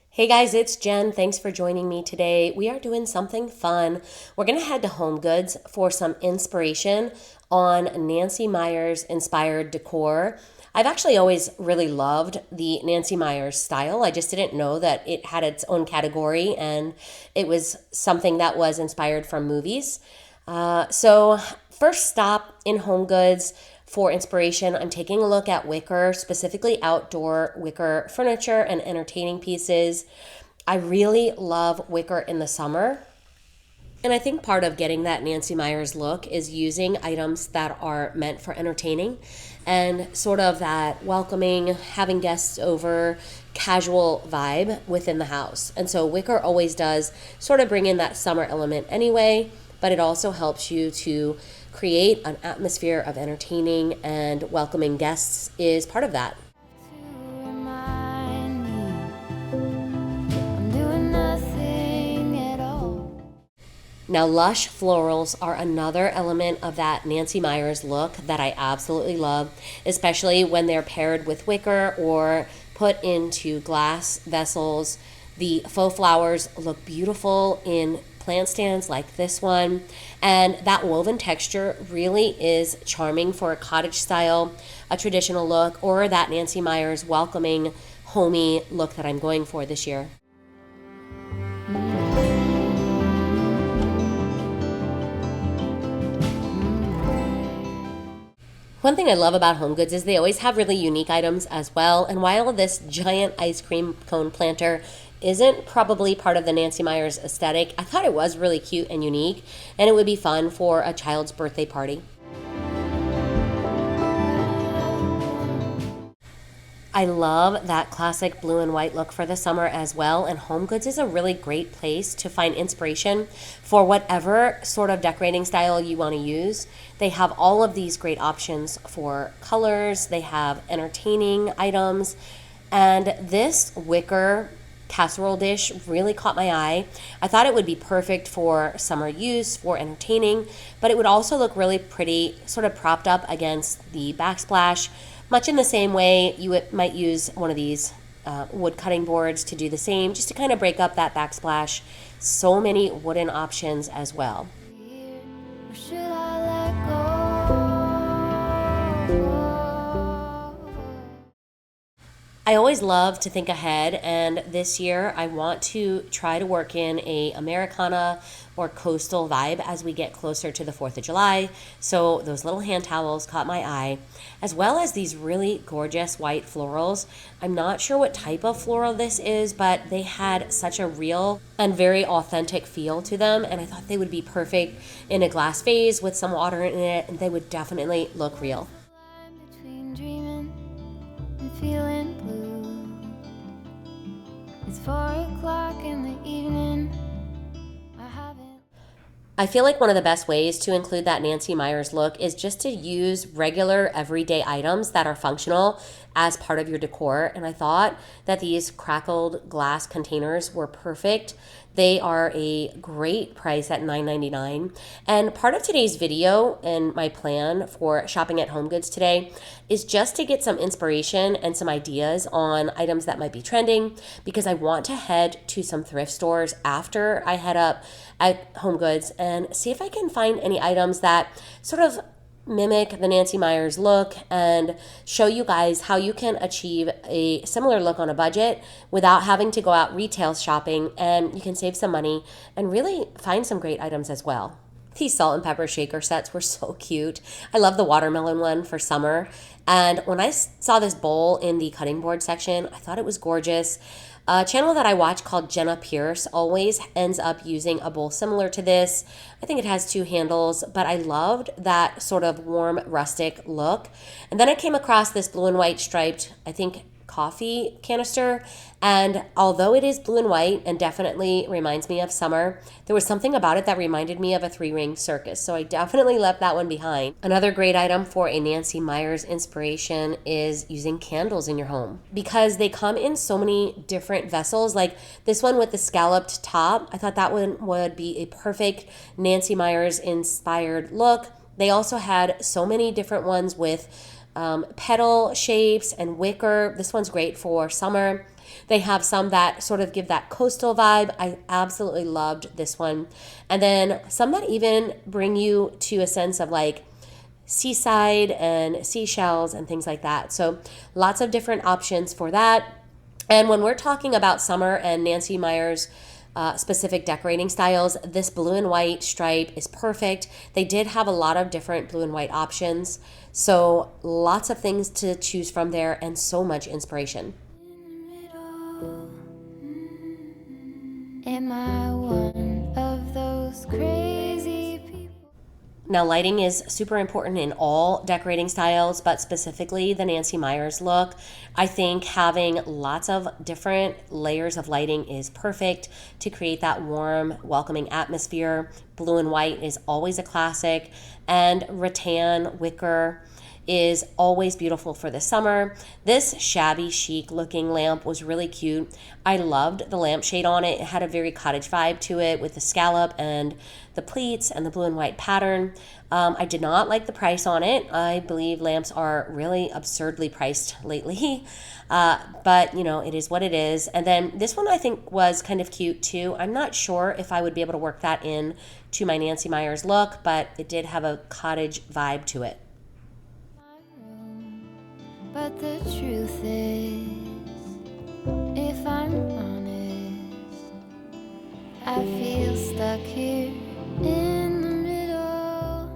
Hey guys, it's Jen. Thanks for joining me today. We are doing something fun. We're going to head to HomeGoods for some inspiration on Nancy Meyers inspired decor. I've actually always really loved the Nancy Meyers style. I just didn't know that it had its own category and it was something that was inspired from movies. So first stop in HomeGoods for inspiration, I'm taking a look at wicker, specifically outdoor wicker furniture and entertaining pieces. I really love wicker in the summer. And I think part of getting that Nancy Meyers look is using items that are meant for entertaining and sort of that welcoming, having guests over, casual vibe within the house. And so wicker always does sort of bring in that summer element anyway, but it also helps you to create an atmosphere of entertaining and welcoming guests is part of that. Now, lush florals are another element of that Nancy Meyers look that I absolutely love, especially when they're paired with wicker or put into glass vessels. The faux flowers look beautiful in plant stands like this one, and that woven texture really is charming for a cottage style, a traditional look, or that Nancy Meyers welcoming, homey look that I'm going for this year. One thing I love about HomeGoods is they always have really unique items as well. And while this giant ice cream cone planter isn't probably part of the Nancy Meyers aesthetic, I thought it was really cute and unique, and it would be fun for a child's birthday party. I love that classic blue and white look for the summer as well, and HomeGoods is a really great place to find inspiration for whatever sort of decorating style you want to use. They have all of these great options for colors, they have entertaining items, and this wicker casserole dish really caught my eye. I thought it would be perfect for summer use, for entertaining, but it would also look really pretty, sort of propped up against the backsplash, much in the same way you might use one of these wood cutting boards to do the same, just to kind of break up that backsplash. So many wooden options as well. I always love to think ahead, and this year I want to try to work in a Americana or coastal vibe as we get closer to the 4th of July. So those little hand towels caught my eye, as well as these really gorgeous white florals. I'm not sure what type of floral this is, but they had such a real and very authentic feel to them, and I thought they would be perfect in a glass vase with some water in it, and they would definitely look real. Feeling blue. It's 4:00 in the evening. I feel like one of the best ways to include that Nancy Meyers look is just to use regular everyday items that are functional as part of your decor. And I thought that these crackled glass containers were perfect. They are a great price at $9.99. And part of today's video and my plan for shopping at HomeGoods today is just to get some inspiration and some ideas on items that might be trending, because I want to head to some thrift stores after I head up at HomeGoods and see if I can find any items that sort of mimic the Nancy Meyers look and show you guys how you can achieve a similar look on a budget without having to go out retail shopping, and you can save some money and really find some great items as well. These salt and pepper shaker sets were so cute. I love the watermelon one for summer. And when I saw this bowl in the cutting board section, I thought it was gorgeous. A channel that I watch called Jenna Pierce always ends up using a bowl similar to this. I think it has two handles, but I loved that sort of warm, rustic look. And then I came across this blue and white striped, I think, coffee canister, and although it is blue and white and definitely reminds me of summer, there was something about it that reminded me of a three-ring circus, so I definitely left that one behind. Another great item for a Nancy Meyers inspiration is using candles in your home, because they come in so many different vessels. Like this one with the scalloped top, I thought that one would be a perfect Nancy Meyers inspired look. They also had so many different ones with petal shapes and wicker. This one's great for summer. They have some that sort of give that coastal vibe. I absolutely loved this one. And then some that even bring you to a sense of like seaside and seashells and things like that. So lots of different options for that. And when we're talking about summer and Nancy Meyers specific decorating styles, this blue and white stripe is perfect. They did have a lot of different blue and white options. So lots of things to choose from there and so much inspiration. Am I one of those crazy people? Now, lighting is super important in all decorating styles, but specifically the Nancy Meyers look. I think having lots of different layers of lighting is perfect to create that warm, welcoming atmosphere. Blue and white is always a classic, and rattan, wicker is always beautiful for the summer. This shabby chic looking lamp was really cute. I loved the lampshade on it. It had a very cottage vibe to it with the scallop and the pleats and the blue and white pattern. I did not like the price on it. I believe lamps are really absurdly priced lately. But you know, it is what it is. And then this one I think was kind of cute too. I'm not sure if I would be able to work that in to my Nancy Meyers look, but it did have a cottage vibe to it. But the truth is, if I'm honest, I feel stuck here in the middle.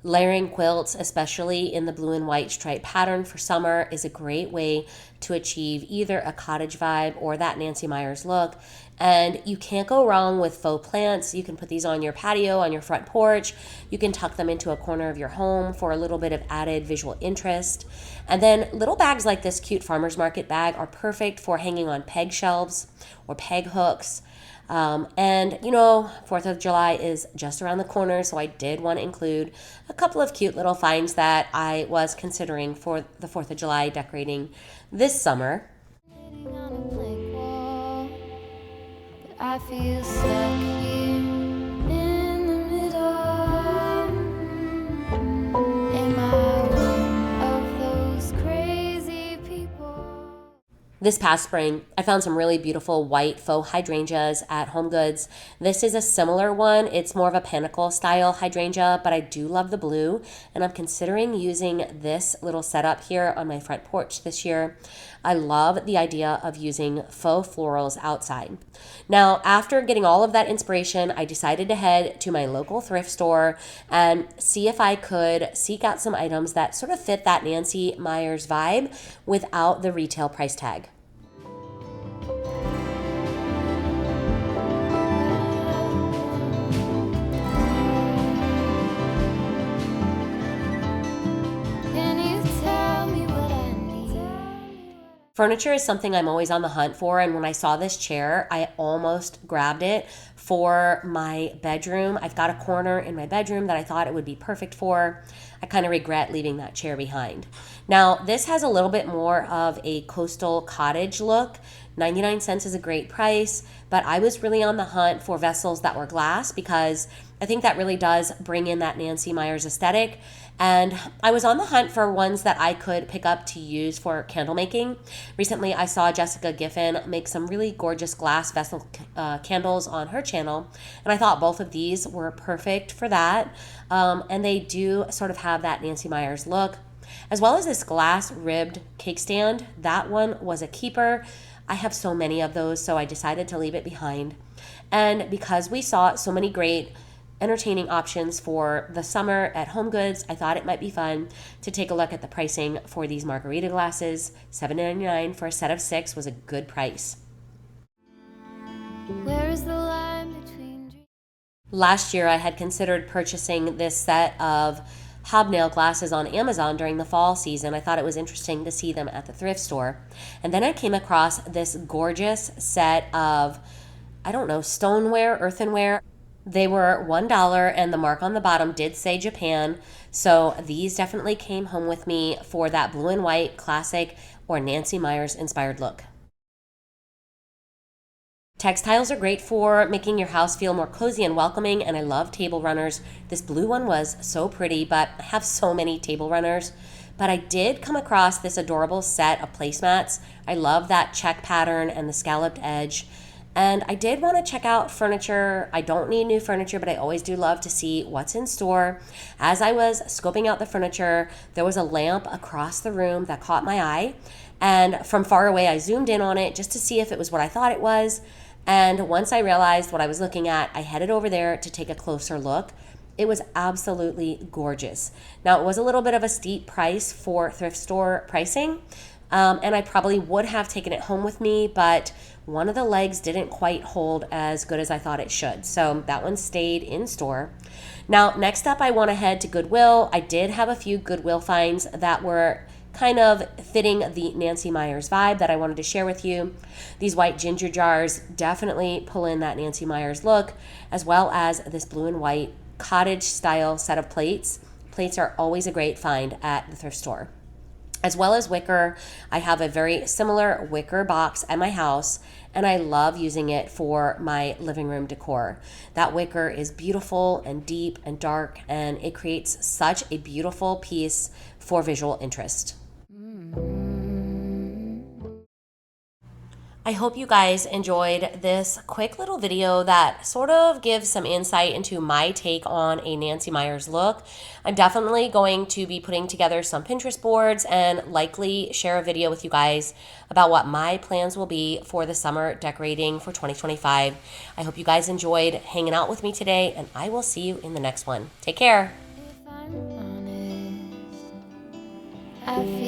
Layering quilts, especially in the blue and white stripe pattern for summer, is a great way to achieve either a cottage vibe or that Nancy Meyers look. And you can't go wrong with faux plants. You can put these on your patio, on your front porch. You can tuck them into a corner of your home for a little bit of added visual interest. And then little bags like this cute farmer's market bag are perfect for hanging on peg shelves or peg hooks. And you know, 4th of July is just around the corner, so I did want to include a couple of cute little finds that I was considering for the 4th of July decorating this summer. I feel stuck here in the middle. Am I one of those crazy people? This past spring, I found some really beautiful white faux hydrangeas at HomeGoods. This is a similar one. It's more of a panicle style hydrangea, but I do love the blue, and I'm considering using this little setup here on my front porch this year. I love the idea of using faux florals outside. Now, after getting all of that inspiration, I decided to head to my local thrift store and see if I could seek out some items that sort of fit that Nancy Meyers vibe without the retail price tag. Furniture is something I'm always on the hunt for, and when I saw this chair, I almost grabbed it for my bedroom. I've got a corner in my bedroom that I thought it would be perfect for. I kind of regret leaving that chair behind. Now, this has a little bit more of a coastal cottage look. 99 cents is a great price, but I was really on the hunt for vessels that were glass because I think that really does bring in that Nancy Meyers aesthetic. And I was on the hunt for ones that I could pick up to use for candle making. Recently, I saw Jessica Giffen make some really gorgeous glass vessel candles on her channel, and I thought both of these were perfect for that. And they do sort of have that Nancy Meyers look, as well as this glass ribbed cake stand. That one was a keeper. I have so many of those, so I decided to leave it behind. And because we saw so many great entertaining options for the summer at HomeGoods, I thought it might be fun to take a look at the pricing for these margarita glasses. $7.99 for a set of 6 was a good price. Where is the line between... Last year, I had considered purchasing this set of hobnail glasses on Amazon during the fall season. I thought it was interesting to see them at the thrift store. And then I came across this gorgeous set of, I don't know, stoneware, earthenware. They were $1, and the mark on the bottom did say Japan. So these definitely came home with me for that blue and white classic or Nancy Meyers inspired look. Textiles are great for making your house feel more cozy and welcoming, and I love table runners. This blue one was so pretty, but I have so many table runners. But I did come across this adorable set of placemats. I love that check pattern and the scalloped edge. And I did want to check out furniture. I don't need new furniture, but I always do love to see what's in store. As I was scoping out the furniture, there was a lamp across the room that caught my eye. And from far away, I zoomed in on it just to see if it was what I thought it was. And once I realized what I was looking at, I headed over there to take a closer look. It was absolutely gorgeous. Now, it was a little bit of a steep price for thrift store pricing, and I probably would have taken it home with me, but one of the legs didn't quite hold as good as I thought it should. So that one stayed in store. Now, next up, I want to head to Goodwill. I did have a few Goodwill finds that were kind of fitting the Nancy Meyers vibe that I wanted to share with you. These white ginger jars definitely pull in that Nancy Meyers look, as well as this blue and white cottage style set of plates. Plates are always a great find at the thrift store. As well as wicker, I have a very similar wicker box at my house, and I love using it for my living room decor. That wicker is beautiful and deep and dark, and it creates such a beautiful piece for visual interest. I hope you guys enjoyed this quick little video that sort of gives some insight into my take on a Nancy Meyers look. I'm definitely going to be putting together some Pinterest boards and likely share a video with you guys about what my plans will be for the summer decorating for 2025. I hope you guys enjoyed hanging out with me today, and I will see you in the next one. Take care. If I'm honest, I feel